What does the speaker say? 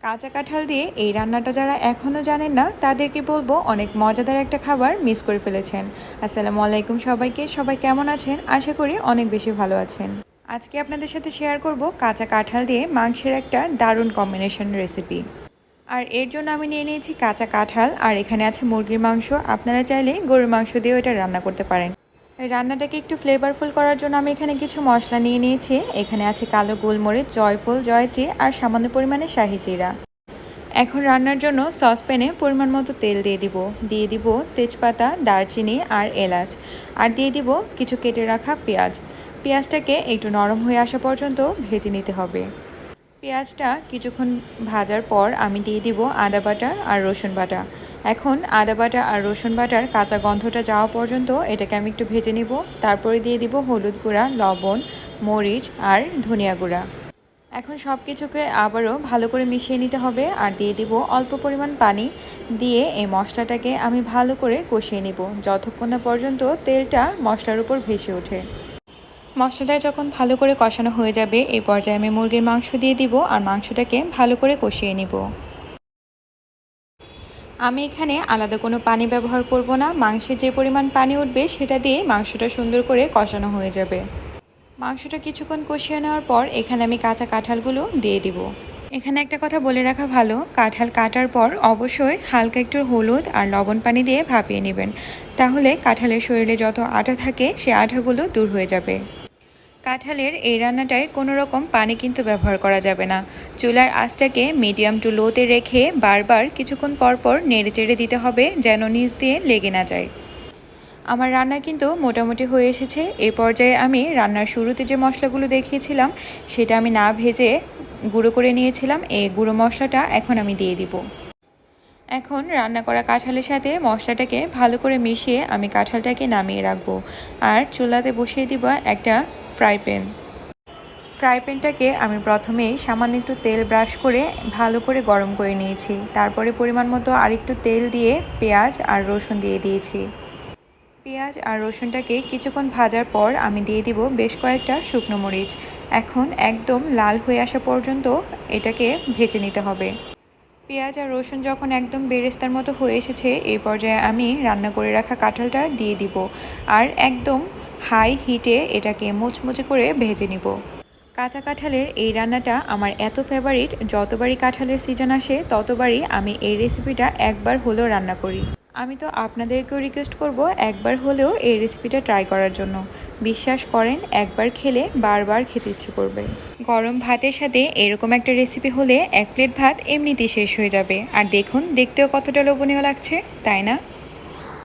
কাঁচা কাঁঠাল দিয়ে এই রান্নাটা যারা এখনও জানেন না তাদেরকে বলবো অনেক মজাদার একটা খাবার মিস করে ফেলেছেন। আসসালামু আলাইকুম সবাইকে, সবাই কেমন আছেন? আশা করি অনেক বেশি ভালো আছেন। আজকে আপনাদের সাথে শেয়ার করব কাঁচা কাঁঠাল দিয়ে মাংসের একটা দারুণ কম্বিনেশন রেসিপি। আর এর জন্য আমি নিয়ে নিয়েছি কাঁচা কাঁঠাল, আর এখানে আছে মুরগির মাংস। আপনারা চাইলে গরুর মাংস দিয়েও এটা রান্না করতে পারেন। রান্নাটাকে একটু ফ্লেভারফুল করার জন্য আমি এখানে কিছু মশলা নিয়ে নিয়েছি। এখানে আছে কালো গোলমরিচ, জয়ফল, জয়ত্রী আর সামান্য পরিমাণে শাহি জিরা। এখন রান্নার জন্য সসপ্যানে পরিমাণ মতো তেল দিয়ে দিব তেজপাতা, দারচিনি আর এলাচ, আর দিয়ে দিব কিছু কেটে রাখা পেঁয়াজ। পেঁয়াজটাকে একটু নরম হয়ে আসা পর্যন্ত ভেজে নিতে হবে। পেঁয়াজটা কিছুক্ষণ ভাজার পর আমি দিয়ে দিব আদা বাটা আর রসুন বাটা। এখন আদা বাটা আর রসুন বাটার কাঁচা গন্ধটা যাওয়া পর্যন্ত এটাকে আমি একটু ভেজে নিব। তারপরে দিয়ে দিব হলুদ গুঁড়া, লবণ, মরিচ আর ধনিয়া গুঁড়া। এখন সব কিছুকে আবারও ভালো করে মিশিয়ে নিতে হবে, আর দিয়ে দিব অল্প পরিমাণ পানি। দিয়ে এই মশলাটাকে আমি ভালো করে কষিয়ে নিব যতক্ষণ না পর্যন্ত তেলটা মশলার উপর ভেসে ওঠে। মশলাটা যখন ভালো করে কষানো হয়ে যাবে এই পর্যায়ে আমি মুরগির মাংস দিয়ে দিব আর মাংসটাকে ভালো করে কষিয়ে নিব। আমি এখানে আলাদা কোনো পানি ব্যবহার করব না। মাংসে যে পরিমাণ পানি উঠবে সেটা দিয়ে মাংসটা সুন্দর করে কষানো হয়ে যাবে। মাংসটা কিছুক্ষণ কষিয়ে নেওয়ার পর এখানে আমি কাঁচা কাঁঠালগুলো দিয়ে দিব। এখানে একটা কথা বলে রাখা ভালো, কাঁঠাল কাটার পর অবশ্যই হালকা একটু হলুদ আর লবণ পানি দিয়ে ভাপিয়ে নেবেন। তাহলে কাঁঠালের শরীরে যত আঠা থাকে সে আঠাগুলো দূর হয়ে যাবে। কাঁঠালের এই রান্নাটায় কোনো রকম পানি কিন্তু ব্যবহার করা যাবে না। চুলার আঁচটাকে মিডিয়াম টু লোতে রেখে বারবার কিছুক্ষণ পরপর নেড়ে চেড়ে দিতে হবে যেন নিচ দিয়ে লেগে না যায়। আমার রান্না কিন্তু মোটামুটি হয়ে এসেছে। এই পর্যায়ে আমি রান্নার শুরুতে যে মশলাগুলো দেখিয়েছিলাম সেটা আমি না ভেজে গুঁড়ো করে নিয়েছিলাম। এই গুঁড়ো মশলাটা এখন আমি দিয়ে দিব। এখন রান্না করা কাঁঠালের সাথে মশলাটাকে ভালো করে মিশিয়ে আমি কাঁঠালটাকে নামিয়ে রাখবো। আর চুলাতে বসিয়ে দিব একটা ফ্রাই প্যানটাকে আমি প্রথমেই সামান্য একটু তেল ব্রাশ করে ভালো করে গরম করে নিয়েছি। তারপরে পরিমাণ মতো আরেকটু তেল দিয়ে পেঁয়াজ আর রসুন দিয়ে দিয়েছি। পেঁয়াজ আর রসুনটাকে কিছুক্ষণ ভাজার পর আমি দিয়ে দিব বেশ কয়েকটা শুকনো মরিচ। এখন একদম লাল হয়ে আসা পর্যন্ত এটাকে ভেজে নিতে হবে। পেঁয়াজ আর রসুন যখন একদম বেরেস্তার মতো হয়ে এসেছে এই পর্যায়ে আমি রান্না করে রাখা কাঁঠালটা দিয়ে দিব, আর একদম হাই হিটে এটাকে মুচমুচে করে ভেজে নিব। কাঁচা কাঁঠালের এই রান্নাটা আমার এত ফেভারিট, যতবারই কাঁঠালের সিজন আসে ততবারই আমি এই রেসিপিটা একবার হলেও রান্না করি। আমি তো আপনাদেরকেও রিকোয়েস্ট করব একবার হলেও এই রেসিপিটা ট্রাই করার জন্য। বিশ্বাস করেন একবার খেলে বারবার খেতে ইচ্ছে করবে। গরম ভাতের সাথে এরকম একটা রেসিপি হলে এক প্লেট ভাত এমনিতেই শেষ হয়ে যাবে। আর দেখুন দেখতেও কতটা লোভনীয় লাগছে, তাই না?